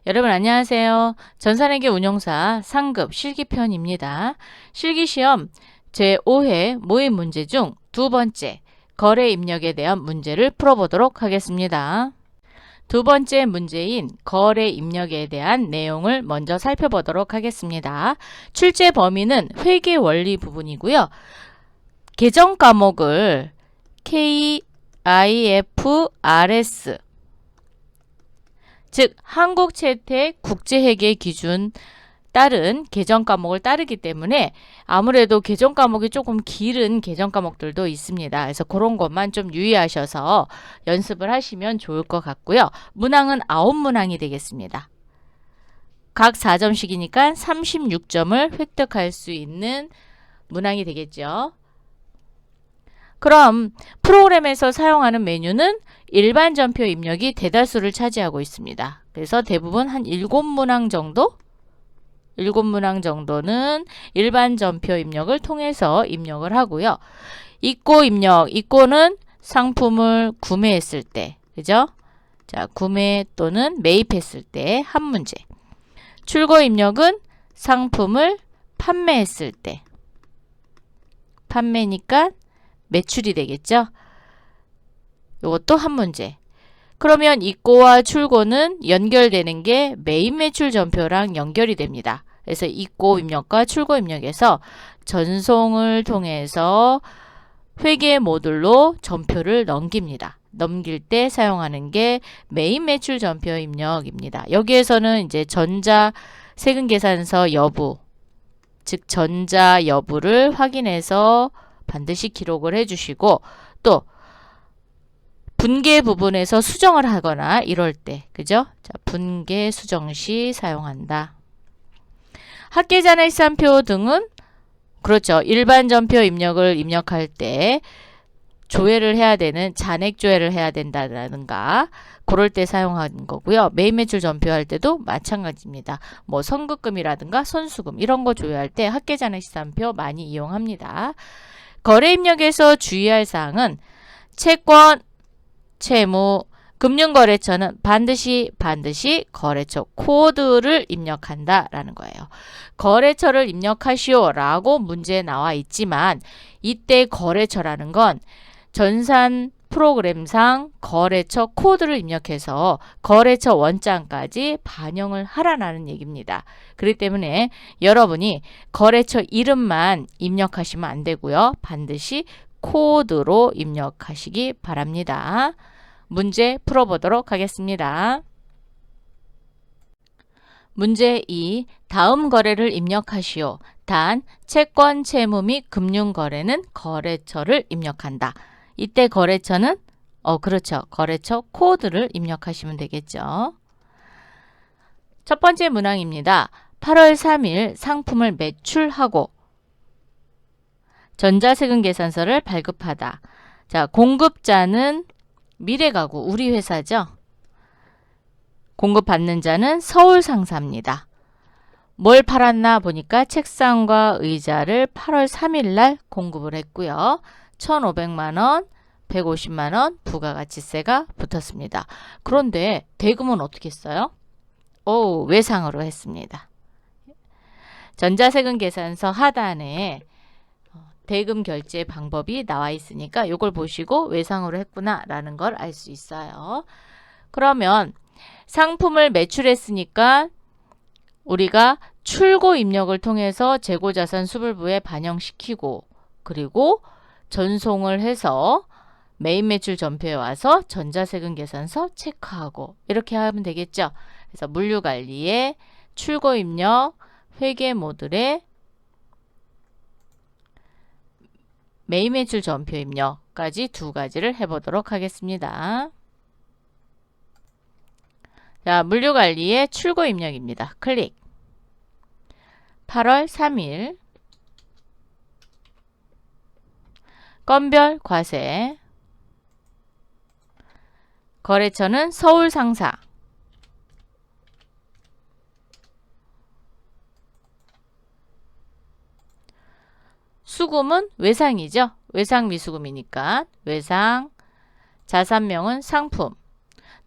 여러분 안녕하세요. 전산회계 운용사 상급 실기편입니다. 실기시험 제5회 모의 문제 중 두 번째 거래 입력에 대한 문제를 풀어보도록 하겠습니다. 두 번째 문제인 거래 입력에 대한 내용을 먼저 살펴보도록 하겠습니다. 출제 범위는 회계 원리 부분이고요. 계정 과목을 KIFRS 즉 한국채택 국제회계 기준 따른 계정 과목을 따르기 때문에 아무래도 계정 과목이 조금 길은 계정 과목들도 있습니다. 그래서 그런 것만 좀 유의하셔서 연습을 하시면 좋을 것 같고요. 문항은 9문항이 되겠습니다. 각 4점씩이니까 36점을 획득할 수 있는 문항이 되겠죠. 그럼 프로그램에서 사용하는 메뉴는 일반 전표 입력이 대다수를 차지하고 있습니다. 그래서 대부분 한 7문항 정도는 일반 전표 입력을 통해서 입력을 하고요. 입고 입력, 입고는 상품을 구매했을 때, 그죠? 자, 구매 또는 매입했을 때 한 문제. 출고 입력은 상품을 판매했을 때. 판매니까 매출이 되겠죠? 이것도 한 문제. 그러면 입고와 출고는 연결되는 게 매입 매출 전표랑 연결이 됩니다. 그래서 입고 입력과 출고 입력에서 전송을 통해서 회계 모듈로 전표를 넘깁니다. 넘길 때 사용하는 게 매입 매출 전표 입력입니다. 여기에서는 이제 전자 세금 계산서 여부, 즉 전자 여부를 확인해서 반드시 기록을 해주시고 또 분계 부분에서 수정을 하거나 이럴 때, 그죠? 자, 분계 수정 시 사용한다. 합계잔액 시산표 등은 그렇죠. 일반 전표 입력을 입력할 때 조회를 해야 되는 잔액 조회를 해야 된다든가 그럴 때 사용하는 거고요. 매입 매출 전표할 때도 마찬가지입니다. 뭐 선급금이라든가 선수금 이런 거 조회할 때 합계잔액 시산표 많이 이용합니다. 거래 입력에서 주의할 사항은 채권, 채무, 금융거래처는 반드시 거래처 코드를 입력한다라는 거예요. 거래처를 입력하시오 라고 문제에 나와 있지만 이때 거래처라는 건 전산 프로그램상 거래처 코드를 입력해서 거래처 원장까지 반영을 하라는 얘기입니다. 그렇기 때문에 여러분이 거래처 이름만 입력하시면 안 되고요. 반드시 코드로 입력하시기 바랍니다. 문제 풀어보도록 하겠습니다. 문제 2. 다음 거래를 입력하시오. 단, 채권, 채무 및 금융거래는 거래처를 입력한다. 이때 거래처는 그렇죠. 거래처 코드를 입력하시면 되겠죠. 첫 번째 문항입니다. 8월 3일 상품을 매출하고 전자세금 계산서를 발급하다. 자, 공급자는 미래가구 우리 회사죠. 공급받는 자는 서울상사입니다. 뭘 팔았나 보니까 책상과 의자를 8월 3일 날 공급을 했고요. 1,500만원, 150만원 부가가치세가 붙었습니다. 그런데 대금은 어떻게 했어요? 외상으로 했습니다. 전자세금 계산서 하단에 대금 결제 방법이 나와 있으니까 이걸 보시고 외상으로 했구나 라는 걸 알 수 있어요. 그러면 상품을 매출했으니까 우리가 출고 입력을 통해서 재고자산 수불부에 반영시키고 그리고 전송을 해서 매입 매출 전표에 와서 전자세금 계산서 체크하고 이렇게 하면 되겠죠. 그래서 물류관리에 출고 입력, 회계 모듈에 매입 매출 전표 입력까지 두 가지를 해보도록 하겠습니다. 자, 물류관리의 출고 입력입니다. 클릭. 8월 3일 건별 과세 거래처는 서울상사 수금은 외상이죠. 외상 미수금이니까 외상 자산명은 상품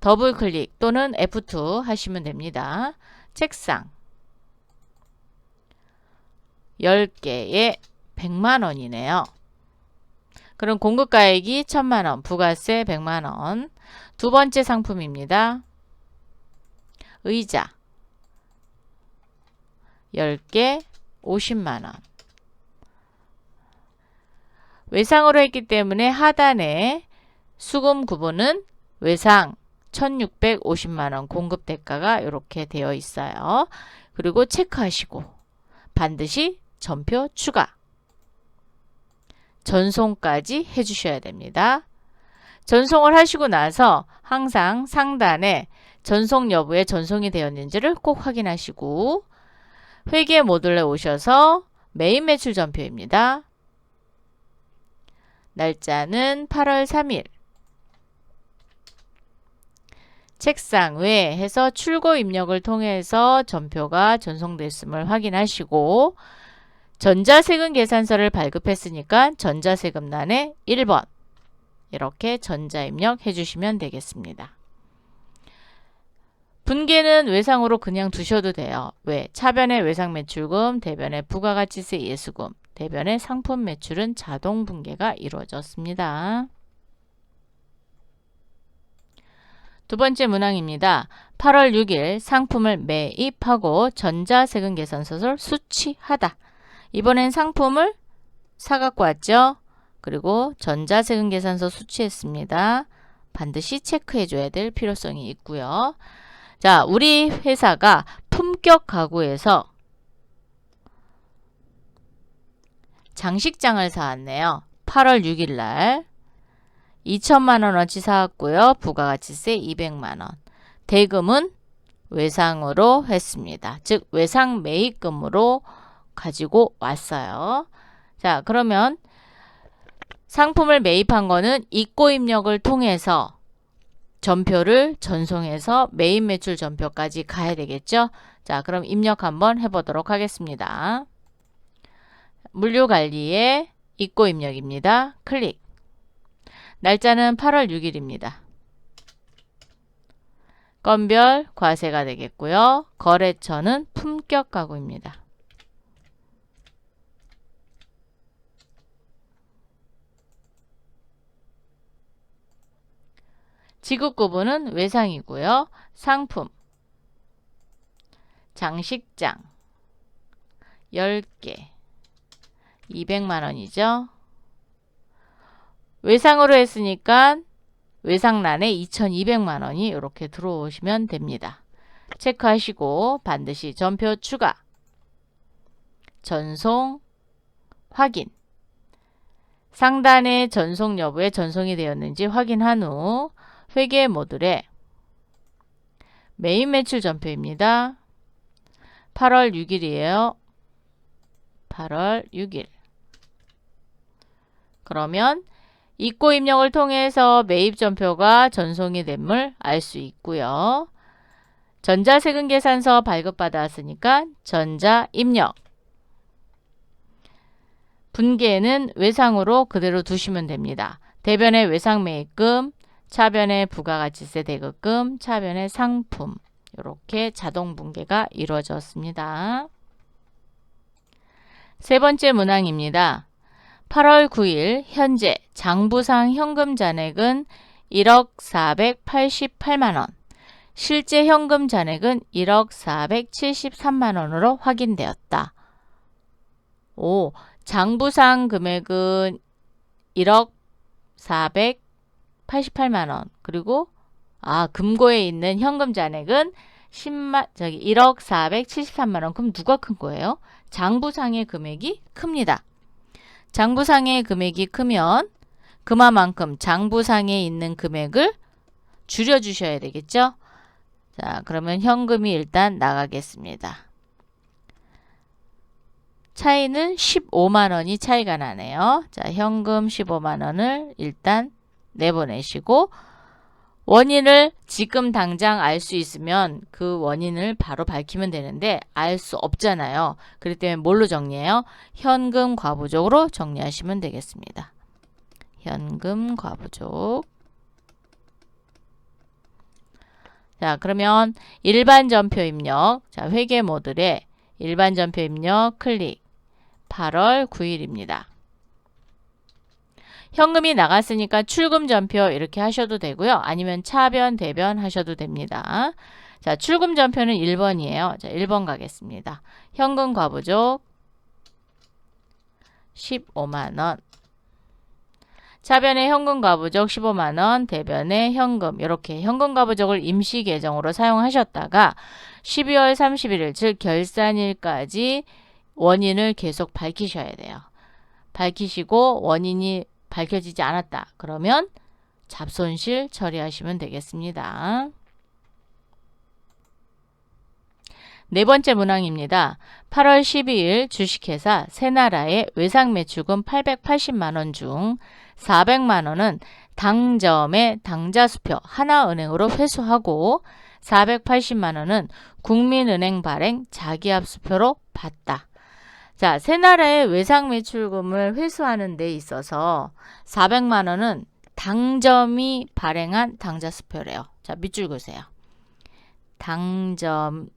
더블 클릭 또는 F2 하시면 됩니다. 책상 10개에 100만원이네요. 그럼 공급가액이 1000만원, 부가세 100만원. 두 번째 상품입니다. 의자 10개 50만원. 외상으로 했기 때문에 하단에 수금 구분은 외상 1650만원 공급 대가가 이렇게 되어 있어요. 그리고 체크하시고 반드시 전표 추가. 전송까지 해주셔야 됩니다. 전송을 하시고 나서 항상 상단에 전송 여부에 전송이 되었는지를 꼭 확인하시고 회계 모듈에 오셔서 메인 매출 전표입니다. 날짜는 8월 3일. 책상 외 해서 출고 입력을 통해서 전표가 전송됐음을 확인하시고 전자세금 계산서를 발급했으니까 전자세금란에 1번 이렇게 전자입력 해주시면 되겠습니다. 분계는 외상으로 그냥 두셔도 돼요. 왜? 차변의 외상매출금, 대변의 부가가치세 예수금, 대변의 상품 매출은 자동 분계가 이루어졌습니다. 두 번째 문항입니다. 8월 6일 상품을 매입하고 전자세금 계산서를 수취하다. 이번엔 상품을 사갖고 왔죠. 그리고 전자세금 계산서 수취했습니다. 반드시 체크해줘야 될 필요성이 있고요. 자, 우리 회사가 품격 가구에서 장식장을 사왔네요. 8월 6일 날 2천만원어치 사왔고요. 부가가치세 200만원. 대금은 외상으로 했습니다. 즉 외상 매입금으로 가지고 왔어요. 자, 그러면 상품을 매입한 거는 입고 입력을 통해서 전표를 전송해서 메인 매출 전표까지 가야 되겠죠. 자, 그럼 입력 한번 해보도록 하겠습니다. 물류관리에 입고 입력입니다. 클릭. 날짜는 8월 6일입니다. 건별 과세가 되겠고요. 거래처는 품격 가구입니다. 지급 구분은 외상이고요. 상품 장식장 10개 200만원이죠. 외상으로 했으니까 외상란에 2200만원이 이렇게 들어오시면 됩니다. 체크하시고 반드시 전표 추가, 전송 확인, 상단에 전송 여부에 전송이 되었는지 확인한 후 회계 모듈에 메인 매출 전표입니다. 8월 6일이에요. 8월 6일. 그러면 입고 입력을 통해서 매입 전표가 전송이 됨을 알 수 있고요. 전자세금 계산서 발급받았으니까 전자 입력. 분계는 외상으로 그대로 두시면 됩니다. 대변의 외상 매입금, 차변의 부가가치세 대급금, 차변의 상품 이렇게 자동 분계가 이루어졌습니다. 세 번째 문항입니다. 8월 9일 현재 장부상 현금 잔액은 1억 488만원, 실제 현금 잔액은 1억 473만원으로 확인되었다. 오, 장부상 금액은 1억 488만원, 그리고 금고에 있는 현금 잔액은 1억 473만원. 그럼 누가 큰 거예요? 장부상의 금액이 큽니다. 장부상의 금액이 크면 그만큼 장부상에 있는 금액을 줄여주셔야 되겠죠? 자, 그러면 현금이 일단 나가겠습니다. 차이는 15만원이 차이가 나네요. 자, 현금 15만원을 일단 내보내시고 원인을 지금 당장 알 수 있으면 그 원인을 바로 밝히면 되는데 알 수 없잖아요. 그렇기 때문에 뭘로 정리해요? 현금 과부족으로 정리하시면 되겠습니다. 현금 과부족. 자, 그러면 일반 전표 입력. 자, 회계 모듈에 일반 전표 입력 클릭. 8월 9일입니다. 현금이 나갔으니까 출금 전표 이렇게 하셔도 되고요. 아니면 차변, 대변 하셔도 됩니다. 자, 출금 전표는 1번이에요. 자, 1번 가겠습니다. 현금 과부족 15만원. 차변에 현금 과부족 15만원, 대변에 현금, 이렇게 현금 과부족을 임시 계정으로 사용하셨다가 12월 31일, 즉 결산일까지 원인을 계속 밝히셔야 돼요. 밝히시고 원인이 밝혀지지 않았다. 그러면 잡손실 처리하시면 되겠습니다. 네 번째 문항입니다. 8월 12일 주식회사 새나라의 외상매출금 880만원 중 400만원은 당점의 당자수표 하나은행으로 회수하고 480만원은 국민은행 발행 자기압수표로 받다. 자, 새나라의 외상매출금을 회수하는 데 있어서 400만원은 당점이 발행한 당자수표래요. 자, 밑줄 그으세요.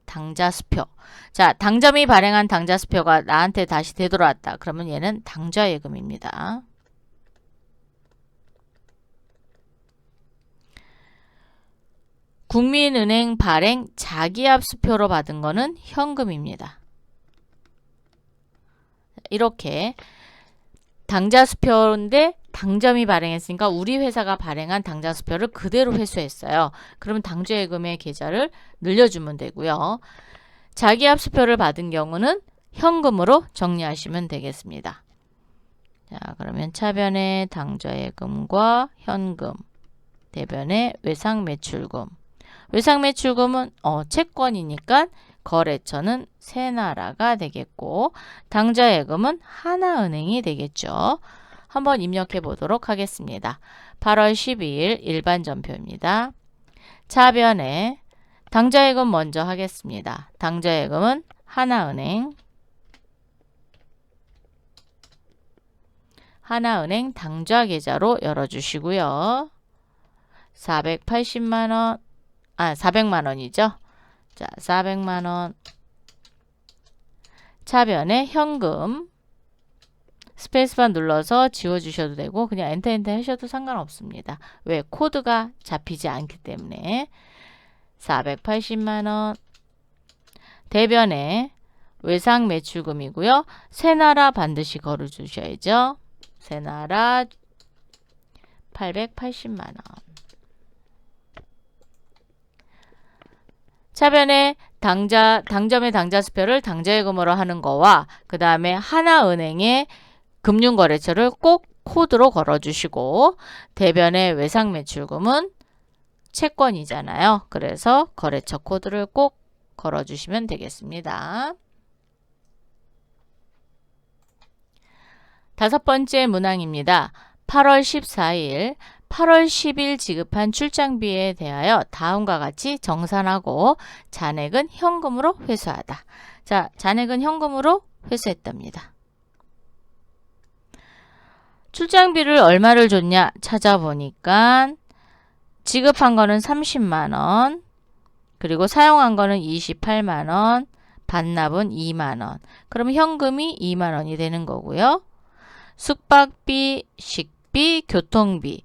당자수표. 자, 당점이 발행한 당자수표가 나한테 다시 되돌아왔다. 그러면 얘는 당좌예금입니다. 국민은행 발행 자기압수표로 받은 거는 현금입니다. 이렇게 당자수표인데 당점이 발행했으니까 우리 회사가 발행한 당자수표를 그대로 회수했어요. 그러면 당좌예금의 계좌를 늘려주면 되고요. 자기압수표를 받은 경우는 현금으로 정리하시면 되겠습니다. 자, 그러면 차변에 당좌예금과 현금, 대변에 외상매출금. 외상매출금은 채권이니까 거래처는 새나라가 되겠고 당좌예금은 하나은행이 되겠죠. 한번 입력해 보도록 하겠습니다. 8월 12일 일반 전표입니다. 차변에 당좌예금 먼저 하겠습니다. 당좌예금은 하나은행 당좌계좌로 열어주시고요. 480만원 400만원이죠. 자, 400만원. 차변에 현금. 스페이스바 눌러서 지워주셔도 되고 그냥 엔터 하셔도 상관없습니다. 왜? 코드가 잡히지 않기 때문에. 480만원. 대변에 외상매출금이고요. 새나라 반드시 걸어주셔야죠. 새나라 880만원. 차변에 당점의 당자수표를 당좌예금으로 하는 거와 그 다음에 하나은행의 금융거래처를 꼭 코드로 걸어주시고 대변의 외상매출금은 채권이잖아요. 그래서 거래처 코드를 꼭 걸어주시면 되겠습니다. 다섯 번째 문항입니다. 8월 14일 8월 10일 지급한 출장비에 대하여 다음과 같이 정산하고 잔액은 현금으로 회수하다. 자, 잔액은 현금으로 회수했답니다. 출장비를 얼마를 줬냐 찾아보니까 지급한 거는 30만원, 그리고 사용한 거는 28만원, 반납은 2만원. 그럼 현금이 2만원이 되는 거고요. 숙박비, 식비, 교통비.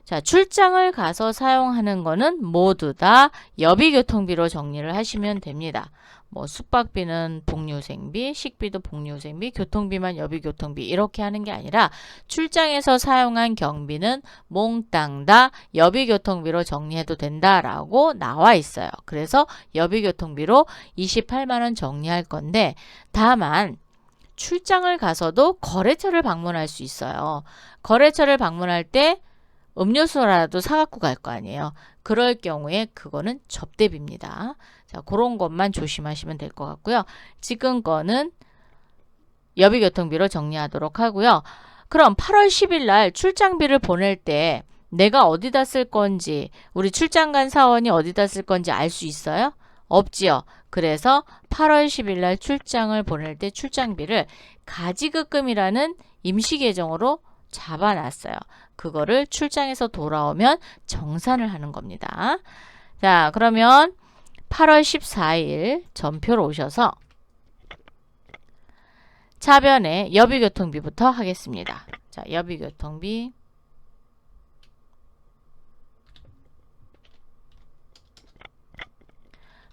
자, 출장을 가서 사용하는 거는 모두 다 여비교통비로 정리를 하시면 됩니다. 뭐 숙박비는 복류생비, 식비도 복류생비, 교통비만 여비교통비 이렇게 하는 게 아니라 출장에서 사용한 경비는 몽땅 다 여비교통비로 정리해도 된다라고 나와 있어요. 그래서 여비교통비로 28만원 정리할 건데 다만 출장을 가서도 거래처를 방문할 수 있어요. 거래처를 방문할 때 음료수라도 사갖고 갈 거 아니에요. 그럴 경우에 그거는 접대비입니다. 자, 그런 것만 조심하시면 될 것 같고요. 지금 거는 여비교통비로 정리하도록 하고요. 그럼 8월 10일 날 출장비를 보낼 때 내가 어디다 쓸 건지, 우리 출장 간 사원이 어디다 쓸 건지 알 수 있어요? 없지요. 그래서 8월 10일 날 출장을 보낼 때 출장비를 가지급금이라는 임시계정으로 잡아놨어요. 그거를 출장에서 돌아오면 정산을 하는 겁니다. 자, 그러면 8월 14일 전표로 오셔서 차변에 여비교통비부터 하겠습니다. 자, 여비교통비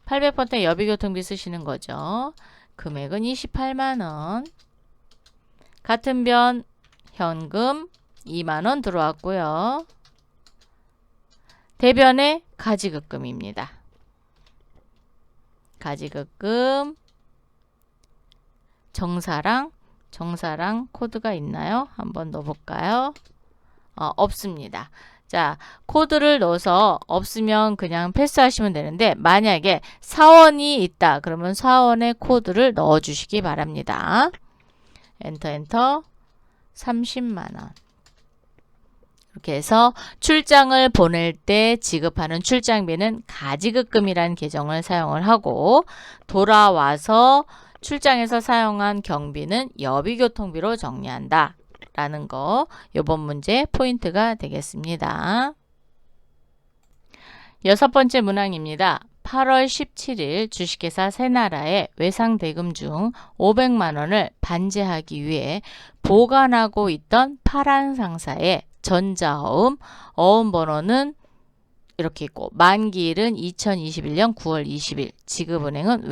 800번대 여비교통비 쓰시는 거죠. 금액은 28만원. 같은 변 현금 2만원 들어왔고요. 대변에 가지급금입니다. 가지급금 정사랑 코드가 있나요? 한번 넣어볼까요? 없습니다. 자, 코드를 넣어서 없으면 그냥 패스하시면 되는데 만약에 사원이 있다 그러면 사원의 코드를 넣어 주시기 바랍니다. 엔터 30만원. 이렇게 해서 출장을 보낼 때 지급하는 출장비는 가지급금이라는 계정을 사용을 하고 돌아와서 출장에서 사용한 경비는 여비교통비로 정리한다 라는 거 이번 문제 포인트가 되겠습니다. 6번째 문항입니다. 8월 17일 주식회사 새나라의 외상대금 중 500만원을 반제하기 위해 보관하고 있던 파란 상사의 전자어음, 어음번호는 이렇게 있고 만기일은 2021년 9월 20일, 지급은행은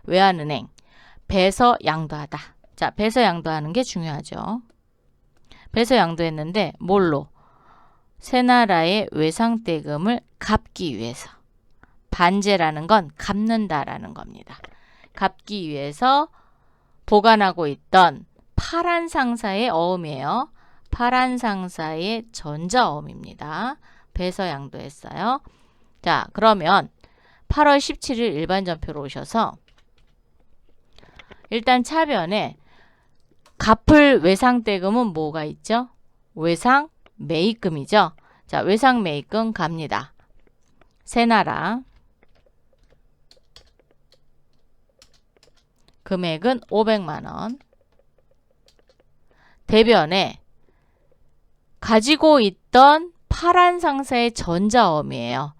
외환은행, 배서 양도하다. 자, 배서 양도하는 게 중요하죠. 배서 양도했는데 뭘로? 새나라의 외상대금을 갚기 위해서. 반제라는 건 갚는다라는 겁니다. 갚기 위해서 보관하고 있던 파란 상사의 어음이에요. 파란 상사의 전자어음입니다. 배서 양도했어요. 자, 그러면 8월 17일 일반 전표로 오셔서 일단 차변에 갚을 외상대금은 뭐가 있죠? 외상 매입금이죠. 자, 외상 매입금 갑니다. 새나라 금액은 500만원. 대변에 가지고 있던 파란 상사의 전자어음이에요.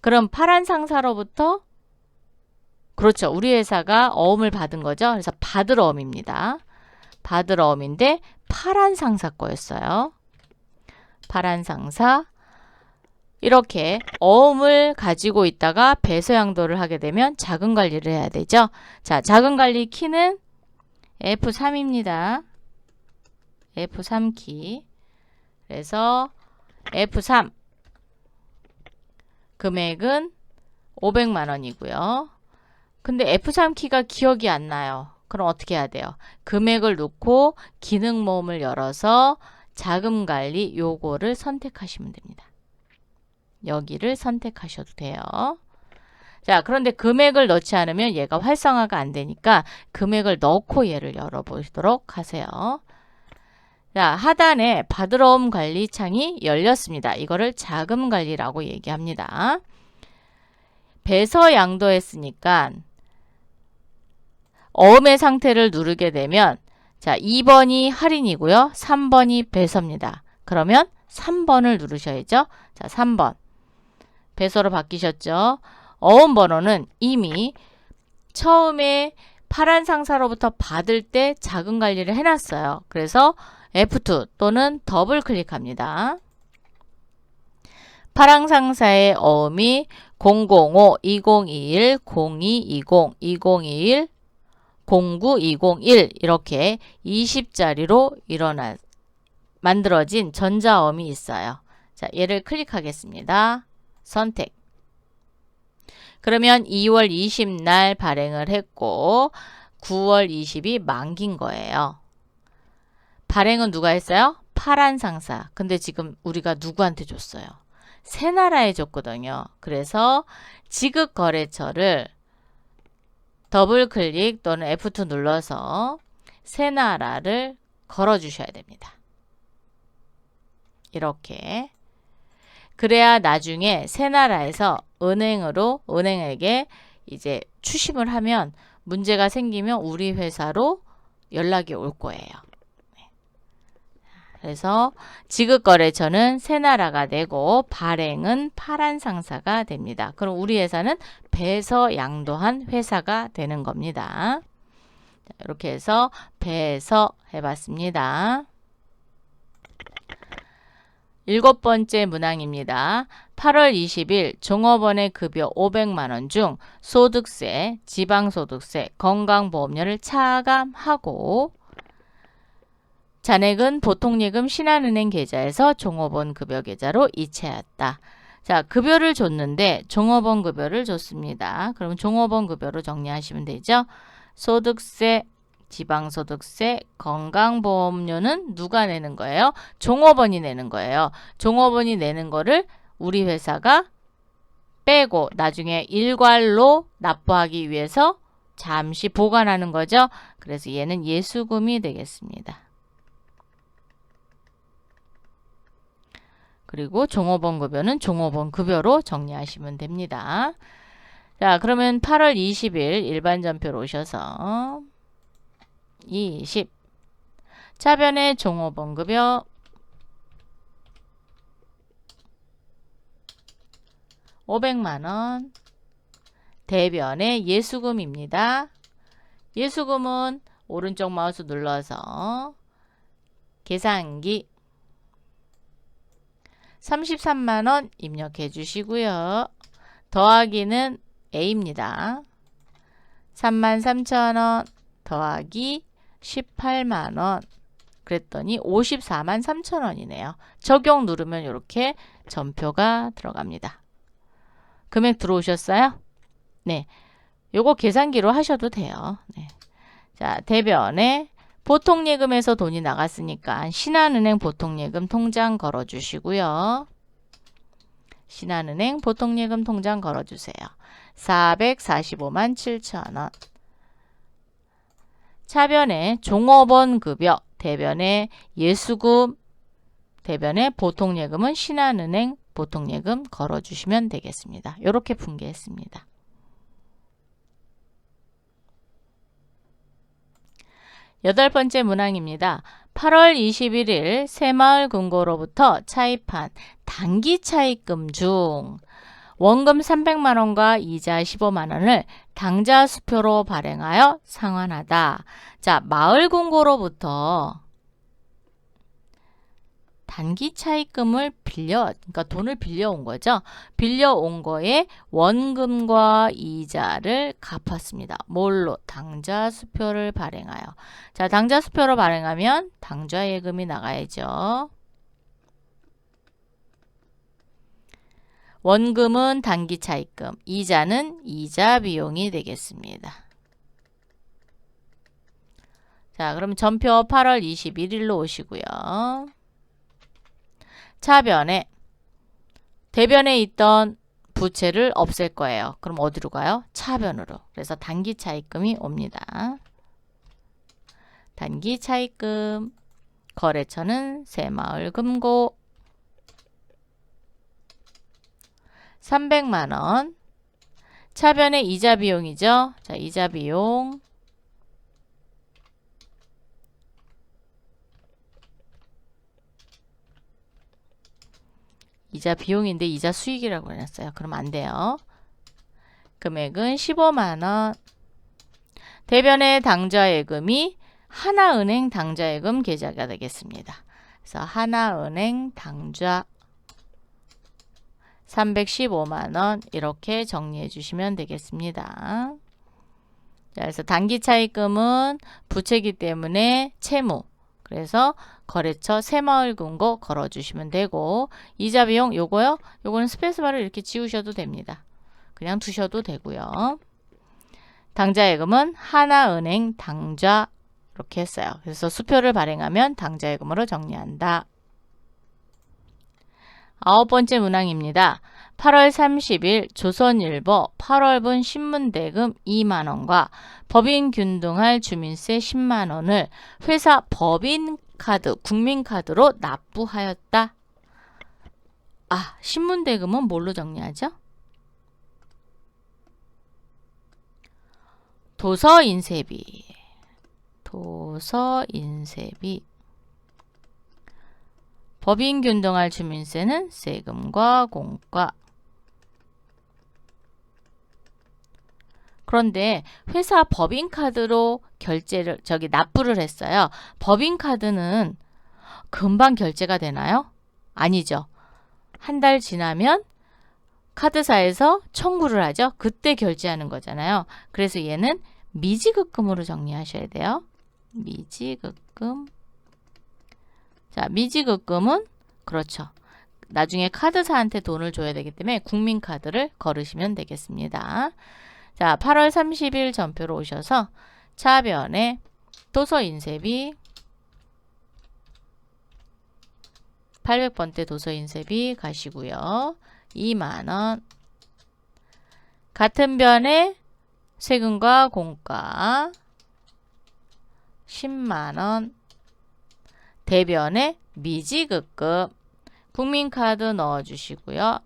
그럼 파란 상사로부터 그렇죠. 우리 회사가 어음을 받은 거죠. 그래서 받을 어음입니다. 받을 어음인데 파란 상사 거였어요. 파란 상사 이렇게 어음을 가지고 있다가 배서 양도를 하게 되면 자금 관리를 해야 되죠. 자, 자금 관리 키는 F3입니다. F3 키. 그래서 F3 금액은 500만원이고요. 근데 F3 키가 기억이 안 나요. 그럼 어떻게 해야 돼요? 금액을 넣고 기능 모음을 열어서 자금 관리 요거를 선택하시면 됩니다. 여기를 선택하셔도 돼요. 자, 그런데 금액을 넣지 않으면 얘가 활성화가 안 되니까 금액을 넣고 얘를 열어보도록 하세요. 자, 하단에 받으러옴 관리 창이 열렸습니다. 이거를 자금 관리라고 얘기합니다. 배서 양도했으니까 어음의 상태를 누르게 되면 자, 2번이 할인이고요. 3번이 배서입니다. 그러면 3번을 누르셔야죠. 자, 3번. 배서로 바뀌셨죠. 어음 번호는 이미 처음에 파란 상사로부터 받을 때 자금 관리를 해놨어요. 그래서 F2 또는 더블 클릭합니다. 파란 상사의 어음이 005, 2021, 0220, 2021, 09201 이렇게 20자리로 만들어진 전자어음이 있어요. 자, 얘를 클릭하겠습니다. 선택. 그러면 2월 20날 발행을 했고 9월 20이 만기인 거예요. 발행은 누가 했어요? 파란 상사. 근데 지금 우리가 누구한테 줬어요? 새나라에 줬거든요. 그래서 지급거래처를 더블 클릭 또는 F2 눌러서 새나라를 걸어 주셔야 됩니다. 이렇게. 그래야 나중에 새나라에서 은행에게 이제 추심을 하면 문제가 생기면 우리 회사로 연락이 올 거예요. 그래서 지급거래처는 새나라가 되고 발행은 파란 상사가 됩니다. 그럼 우리 회사는 배서 양도한 회사가 되는 겁니다. 이렇게 해서 배서 해봤습니다. 7번째 문항입니다. 8월 20일 종업원의 급여 500만원 중 소득세, 지방소득세, 건강보험료를 차감하고 잔액은 보통예금 신한은행 계좌에서 종업원 급여 계좌로 이체하였다. 자, 급여를 줬는데 종업원 급여를 줬습니다. 그럼 종업원 급여로 정리하시면 되죠. 소득세, 지방소득세, 건강보험료는 누가 내는 거예요? 종업원이 내는 거예요. 종업원이 내는 거를 우리 회사가 빼고 나중에 일괄로 납부하기 위해서 잠시 보관하는 거죠. 그래서 얘는 예수금이 되겠습니다. 그리고 종업원 급여는 종업원 급여로 정리하시면 됩니다. 자, 그러면 8월 20일 일반 전표로 오셔서 20 차변의 종업원 급여 500만원 대변의 예수금입니다. 예수금은 오른쪽 마우스 눌러서 계산기 33만원 입력해 주시고요. 더하기는 A입니다. 33,000원 더하기 18만원 그랬더니 54만 3천원이네요. 적용 누르면 이렇게 전표가 들어갑니다. 금액 들어오셨어요? 네. 요거 계산기로 하셔도 돼요. 네. 자, 대변에 보통예금에서 돈이 나갔으니까 신한은행 보통예금 통장 걸어주시고요. 신한은행 보통예금 통장 걸어주세요. 445만 7천원. 차변에 종업원 급여, 대변에 예수금, 대변에 보통예금은 신한은행 보통예금 걸어주시면 되겠습니다. 이렇게 분개했습니다. 여덟 번째 문항입니다. 8월 21일 새마을금고로부터 차입한 단기 차입금 중 원금 300만원과 이자 15만원을 당좌 수표로 발행하여 상환하다. 자, 마을금고로부터 단기 차입금을 그러니까 돈을 빌려온 거죠. 빌려온 거에 원금과 이자를 갚았습니다. 뭘로? 당좌수표를 발행하여. 자, 당좌수표로 발행하면 당좌예금이 나가야죠. 원금은 단기 차입금, 이자는 이자 비용이 되겠습니다. 자, 그럼 전표 8월 21일로 오시고요. 차변에 대변에 있던 부채를 없앨 거예요. 그럼 어디로 가요? 차변으로. 그래서 단기 차입금이 옵니다. 단기 차입금 거래처는 새마을금고 300만원 차변의 이자 비용이죠. 자, 이자 비용 이자 비용인데 이자 수익이라고 해놨어요. 그럼 안 돼요. 금액은 15만원. 대변의 당좌예금이 하나은행 당좌예금 계좌가 되겠습니다. 그래서 하나은행 당좌 315만원 이렇게 정리해 주시면 되겠습니다. 자, 그래서 단기 차입금은 부채이기 때문에 채무. 그래서 거래처 새마을금고 걸어주시면 되고 이자 비용 요거요. 요거는 스페이스바를 이렇게 지우셔도 됩니다. 그냥 두셔도 되고요. 당좌예금은 하나은행 당좌 이렇게 했어요. 그래서 수표를 발행하면 당좌예금으로 정리한다. 9번째 문항입니다. 8월 30일 조선일보 8월분 신문대금 2만원과 법인 균등할 주민세 10만원을 회사 법인카드, 국민카드로 납부하였다. 아, 신문대금은 뭘로 정리하죠? 도서인쇄비. 도서인쇄비. 법인 균등할 주민세는 세금과 공과. 그런데 회사 법인카드로 결제를 납부를 했어요. 법인카드는 금방 결제가 되나요? 아니죠. 한 달 지나면 카드사에서 청구를 하죠. 그때 결제하는 거잖아요. 그래서 얘는 미지급금으로 정리하셔야 돼요. 미지급금. 자, 미지급금은 그렇죠. 나중에 카드사한테 돈을 줘야 되기 때문에 국민카드를 걸으시면 되겠습니다. 자, 8월 30일 전표로 오셔서 차변에 도서인쇄비 800번대 도서인쇄비 가시고요. 2만원. 같은 변에 세금과 공과 10만원. 대변에 미지급금 국민카드 넣어주시고요.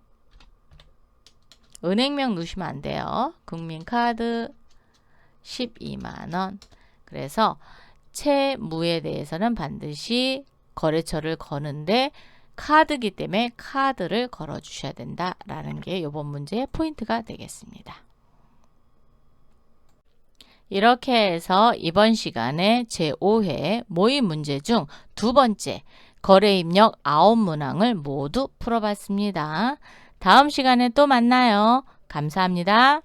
은행명 넣으시면 안 돼요. 국민카드 12만원. 그래서 채무에 대해서는 반드시 거래처를 거는데 카드기 때문에 카드를 걸어 주셔야 된다라는 게 이번 문제의 포인트가 되겠습니다. 이렇게 해서 이번 시간에 제5회 모의 문제 중 두 번째 거래입력 9문항을 모두 풀어봤습니다. 다음 시간에 또 만나요. 감사합니다.